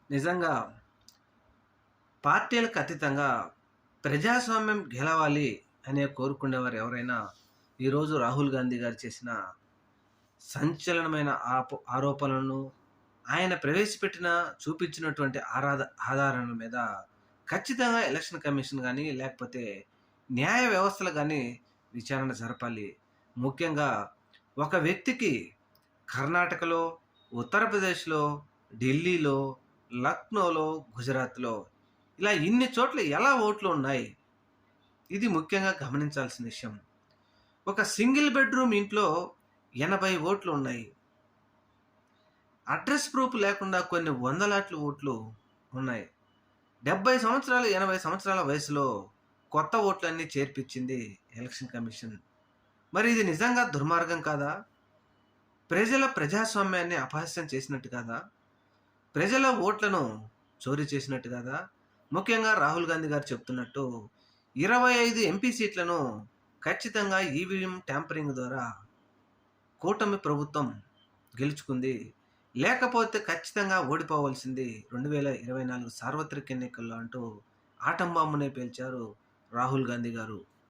నిజంగా పార్టీలకు అతీతంగా ప్రజాస్వామ్యం గెలవాలి అనే కోరుకునేవారు ఎవరైనా ఈరోజు రాహుల్ గాంధీ గారు చేసిన సంచలనమైన ఆరోపణలను ఆయన ప్రవేశపెట్టిన చూపించినటువంటి ఆధారాల మీద ఖచ్చితంగా ఎలక్షన్ కమిషన్ కానీ లేకపోతే న్యాయ వ్యవస్థలు కానీ విచారణ జరపాలి. ముఖ్యంగా ఒక వ్యక్తికి కర్ణాటకలో, ఉత్తరప్రదేశ్‌లో, ఢిల్లీలో, లక్నోలో, గుజరాత్‌లో ఇలా ఇన్ని చోట్ల ఎలా ఓట్లు ఉన్నాయి? ఇది ముఖ్యంగా గమనించాల్సిన విషయం. ఒక సింగిల్ బెడ్‌రూమ్ ఇంట్లో 80 ఓట్లు ఉన్నాయి. అడ్రెస్ ప్రూఫ్ లేకుండా కొన్ని వందలాట్ల ఓట్లు ఉన్నాయి. 70 సంవత్సరాలు, 80 సంవత్సరాల వయసులో కొత్త ఓట్లన్నీ చేర్పించింది ఎలక్షన్ కమిషన్. మరి ఇది నిజంగా దుర్మార్గం కాదా? ప్రజల ప్రజాస్వామ్యాన్ని అపహాస్యం చేసినట్టు కాదా? ప్రజల ఓట్లను చోరీ చేసినట్టు కాదా? ముఖ్యంగా రాహుల్ గాంధీ గారు చెప్తున్నట్టు 25 ఎంపీ సీట్లను ఖచ్చితంగా ఈవీఎం ట్యాంపరింగ్ ద్వారా కూటమి ప్రభుత్వం గెలుచుకుంది. లేకపోతే ఖచ్చితంగా ఓడిపోవాల్సింది 2024 సార్వత్రిక ఎన్నికల్లో అంటూ ఆటంబాంబునే పేల్చారు రాహుల్ గాంధీ గారు.